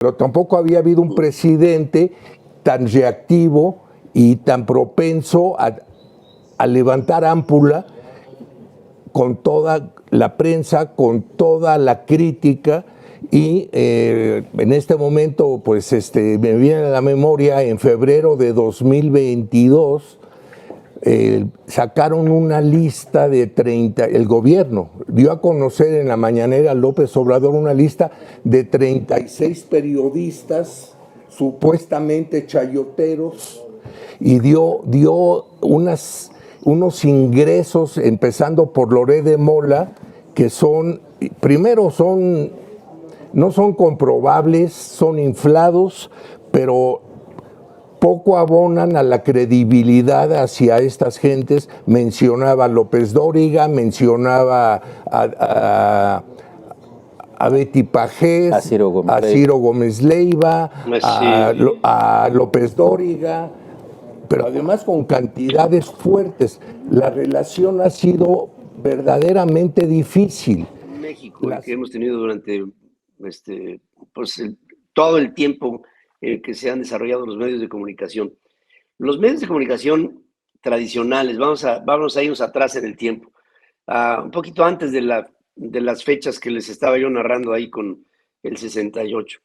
pero tampoco había habido un presidente tan reactivo y tan propenso a levantar ámpula con toda la prensa, con toda la crítica. Y en este momento, pues me viene a la memoria, en febrero de 2022, sacaron una lista de 30, el gobierno dio a conocer en la mañanera López Obrador una lista de 36 periodistas supuestamente chayoteros, y dio unos ingresos, empezando por Loret de Mola, que no son comprobables, son inflados, pero poco abonan a la credibilidad hacia estas gentes. Mencionaba a López Dóriga, mencionaba a Betty Pajés, a Ciro Gómez Leiva, a López Dóriga, pero además con cantidades fuertes. La relación ha sido verdaderamente difícil. México, que hemos tenido durante todo el tiempo que se han desarrollado los medios de comunicación. Los medios de comunicación tradicionales, vamos a irnos atrás en el tiempo, un poquito antes de las fechas que les estaba yo narrando ahí con el 68.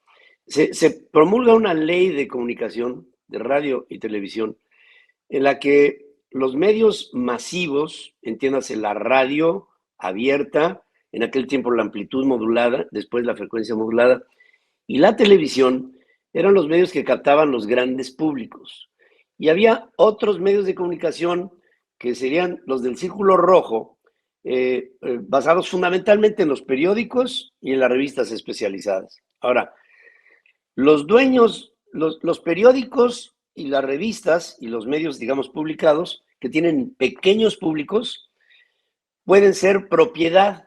Se promulga una ley de comunicación, de radio y televisión, en la que los medios masivos, entiéndase la radio abierta, en aquel tiempo la amplitud modulada, después la frecuencia modulada, y la televisión, eran los medios que captaban los grandes públicos. Y había otros medios de comunicación que serían los del Círculo Rojo, basados fundamentalmente en los periódicos y en las revistas especializadas. Ahora, los dueños, los periódicos y las revistas y los medios, digamos, publicados, que tienen pequeños públicos, pueden ser propiedad.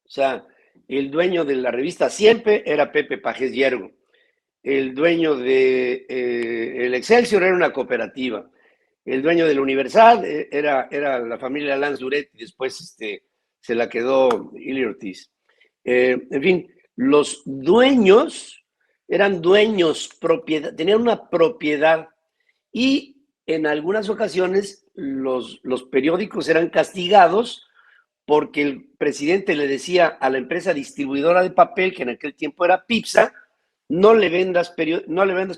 O sea, el dueño de la revista Siempre era Pepe Pajés Yergo. El dueño de el Excelsior era una cooperativa. El dueño del Universal era la familia Lanz Duret, y después se la quedó Ili Ortiz. En fin, los dueños eran dueños, tenían una propiedad, y en algunas ocasiones los periódicos eran castigados porque el presidente le decía a la empresa distribuidora de papel, que en aquel tiempo era Pipsa, no le vendas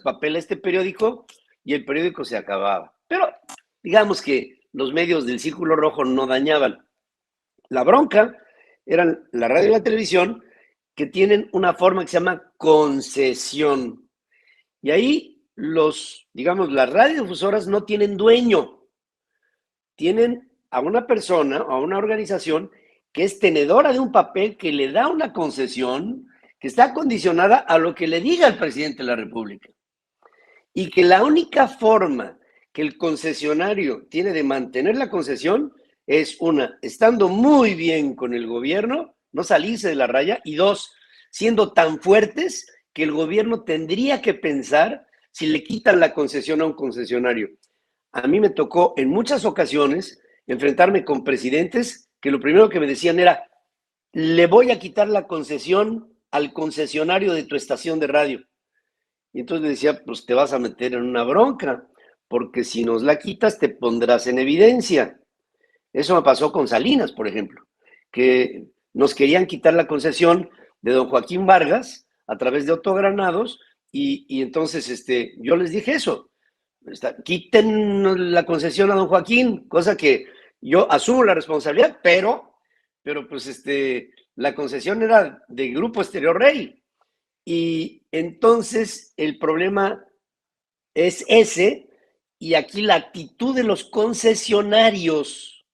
papel a este periódico, y el periódico se acababa. Pero digamos que los medios del Círculo Rojo no dañaban. La bronca eran la radio y la televisión, que tienen una forma que se llama concesión. Y ahí las radiodifusoras no tienen dueño. Tienen a una persona o a una organización que es tenedora de un papel, que le da una concesión, que está condicionada a lo que le diga el presidente de la República. Y que la única forma que el concesionario tiene de mantener la concesión es, una, estando muy bien con el gobierno, no salirse de la raya, y dos, siendo tan fuertes que el gobierno tendría que pensar si le quitan la concesión a un concesionario. A mí me tocó en muchas ocasiones enfrentarme con presidentes que lo primero que me decían era: le voy a quitar la concesión al concesionario de tu estación de radio. Y entonces le decía: pues te vas a meter en una bronca, porque si nos la quitas te pondrás en evidencia. Eso me pasó con Salinas, por ejemplo, que nos querían quitar la concesión de don Joaquín Vargas a través de Otto Granados, y entonces yo les dije eso: quiten la concesión a don Joaquín, cosa que yo asumo la responsabilidad, pero pues la concesión era de Grupo Estéreo Rey. Y entonces el problema es ese, y aquí la actitud de los concesionarios.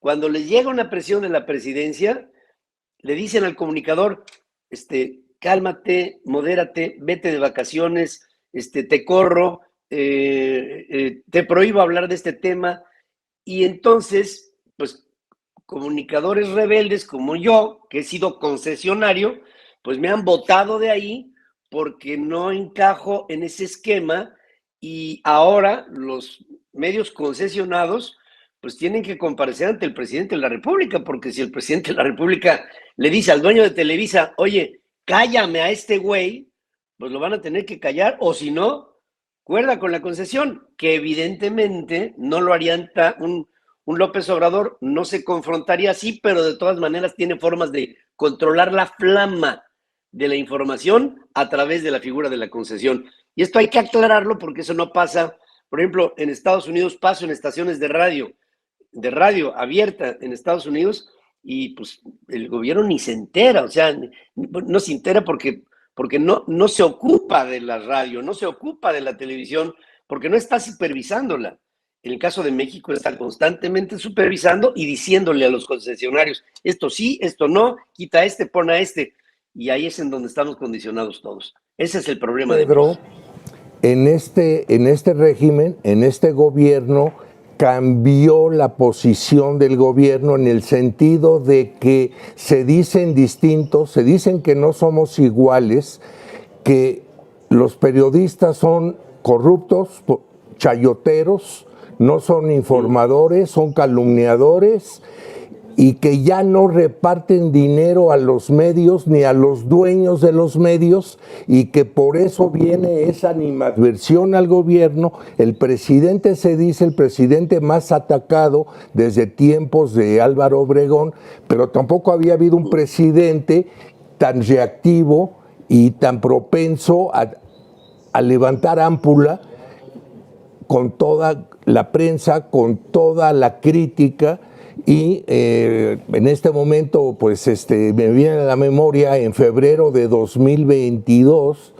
Cuando les llega una presión de la presidencia, le dicen al comunicador: cálmate, modérate, vete de vacaciones, te corro, te prohíbo hablar de este tema. Y entonces, pues, comunicadores rebeldes como yo, que he sido concesionario, pues me han botado de ahí porque no encajo en ese esquema, y ahora los medios concesionados pues tienen que comparecer ante el presidente de la República, porque si el presidente de la República le dice al dueño de Televisa: oye, cállame a este güey, pues lo van a tener que callar, o si no, cuerda con la concesión, que evidentemente no lo harían un López Obrador, no se confrontaría así, pero de todas maneras tiene formas de controlar la flama de la información a través de la figura de la concesión. Y esto hay que aclararlo porque eso no pasa, por ejemplo, en Estados Unidos pasa en estaciones de radio abierta en Estados Unidos, y pues el gobierno ni se entera, o sea, no se entera porque no se ocupa de la radio, no se ocupa de la televisión, porque no está supervisándola. En el caso de México está constantemente supervisando y diciéndole a los concesionarios, esto sí, esto no, quita este, pon a este. Y ahí es en donde estamos condicionados todos. Ese es el problema de Pedro, en este régimen, en este gobierno, cambió la posición del gobierno en el sentido de que se dicen distintos, se dicen que no somos iguales, que los periodistas son corruptos, chayoteros, no son informadores, son calumniadores, y que ya no reparten dinero a los medios ni a los dueños de los medios, y que por eso viene esa animadversión al gobierno. El presidente se dice el presidente más atacado desde tiempos de Álvaro Obregón, pero tampoco había habido un presidente tan reactivo y tan propenso a levantar ámpula con toda la prensa, con toda la crítica. Y en este momento, pues me viene a la memoria, en febrero de 2022,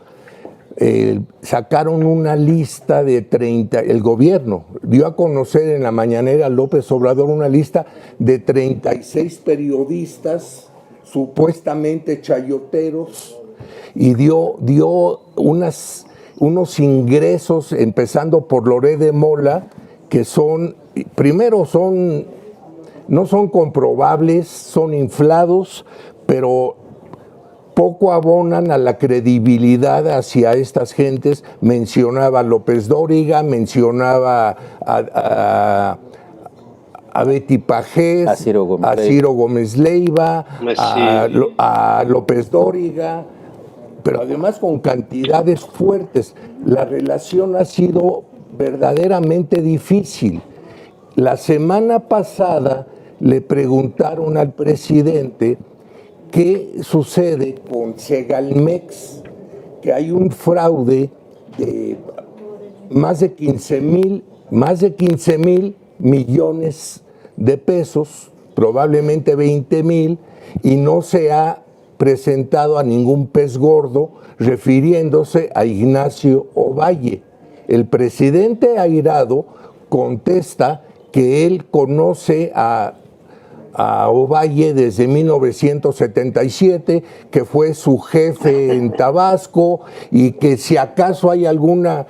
sacaron una lista de 30, el gobierno dio a conocer en la mañanera López Obrador una lista de 36 periodistas supuestamente chayoteros, y dio unos ingresos, empezando por Loret de Mola, que no son comprobables, son inflados, pero poco abonan a la credibilidad hacia estas gentes. Mencionaba a López Dóriga, mencionaba a Betty Pajés, a Ciro Gómez Leiva, a López Dóriga, pero además con cantidades fuertes. La relación ha sido verdaderamente difícil. La semana pasada le preguntaron al presidente qué sucede con Segalmex, que hay un fraude de más de 15 mil millones de pesos, probablemente 20,000, y no se ha presentado a ningún pez gordo, refiriéndose a Ignacio Ovalle. El presidente airado contesta que él conoce a Ovalle desde 1977, que fue su jefe en Tabasco, y que si acaso hay alguna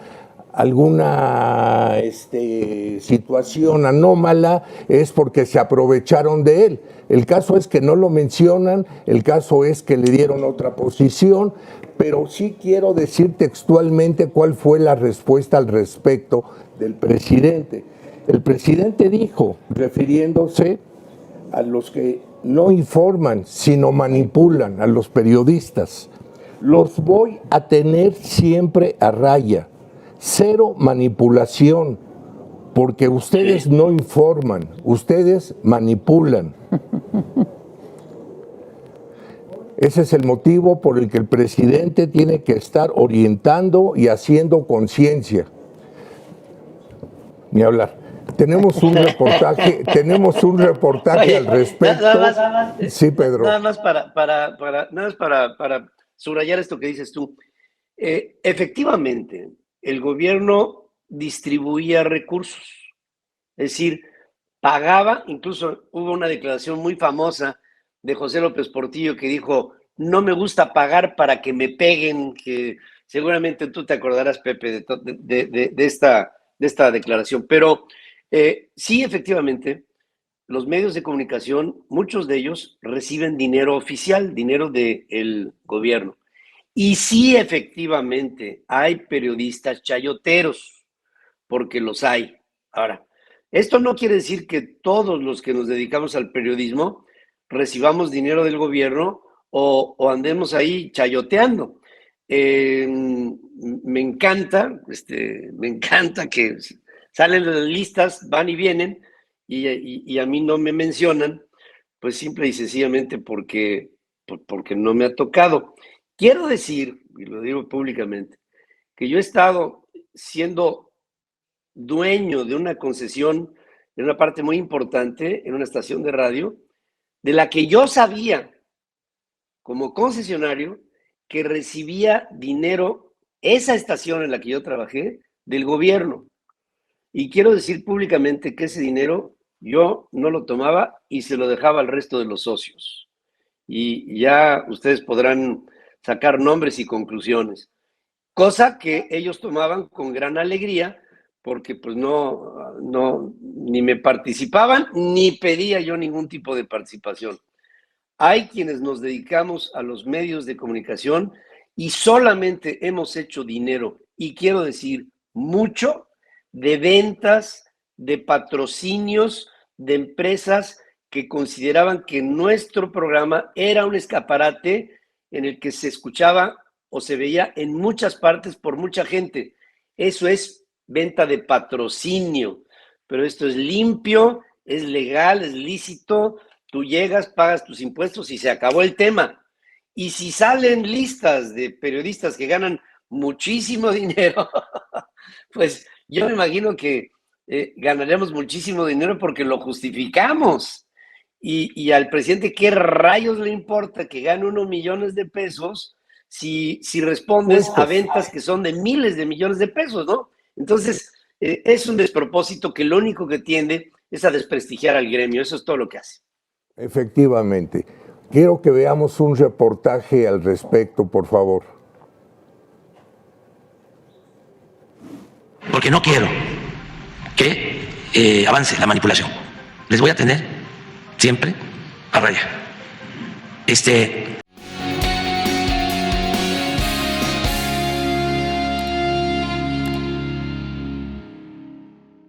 situación anómala es porque se aprovecharon de él. El caso es que no lo mencionan, el caso es que le dieron otra posición, pero sí quiero decir textualmente cuál fue la respuesta al respecto del presidente. El presidente dijo, refiriéndose a los que no informan, sino manipulan, a los periodistas: los voy a tener siempre a raya, cero manipulación, porque ustedes no informan, ustedes manipulan. Ese es el motivo por el que el presidente tiene que estar orientando y haciendo conciencia. Ni hablar. Tenemos un reportaje Oye, al respecto. Nada más, Sí, Pedro. Nada más para subrayar esto que dices tú. Efectivamente, el gobierno distribuía recursos, es decir, pagaba. Incluso hubo una declaración muy famosa de José López Portillo que dijo: no me gusta pagar para que me peguen, que seguramente tú te acordarás, Pepe, de esta declaración. Pero sí, efectivamente, los medios de comunicación, muchos de ellos reciben dinero oficial, dinero del gobierno. Y sí, efectivamente, hay periodistas chayoteros, porque los hay. Ahora, esto no quiere decir que todos los que nos dedicamos al periodismo recibamos dinero del gobierno o andemos ahí chayoteando. me encanta que salen las listas, van y vienen, y a mí no me mencionan, pues simple y sencillamente porque no me ha tocado. Quiero decir, y lo digo públicamente, que yo he estado siendo dueño de una concesión en una parte muy importante, en una estación de radio, de la que yo sabía como concesionario que recibía dinero, esa estación en la que yo trabajé, del gobierno. Y quiero decir públicamente que ese dinero yo no lo tomaba y se lo dejaba al resto de los socios. Y ya ustedes podrán sacar nombres y conclusiones. Cosa que ellos tomaban con gran alegría porque pues ni me participaban ni pedía yo ningún tipo de participación. Hay quienes nos dedicamos a los medios de comunicación y solamente hemos hecho dinero, y quiero decir mucho, de ventas, de patrocinios, de empresas que consideraban que nuestro programa era un escaparate en el que se escuchaba o se veía en muchas partes por mucha gente. Eso es venta de patrocinio, pero esto es limpio, es legal, es lícito. Tú llegas, pagas tus impuestos y se acabó el tema. Y si salen listas de periodistas que ganan muchísimo dinero, pues yo me imagino que ganaremos muchísimo dinero porque lo justificamos. Y al presidente, ¿qué rayos le importa que gane unos millones de pesos si respondes a ventas que son de miles de millones de pesos, ¿no? Entonces, es un despropósito que lo único que tiende es a desprestigiar al gremio. Eso es todo lo que hace. Efectivamente. Quiero que veamos un reportaje al respecto, por favor. Porque no quiero que avance la manipulación. Les voy a tener siempre a raya.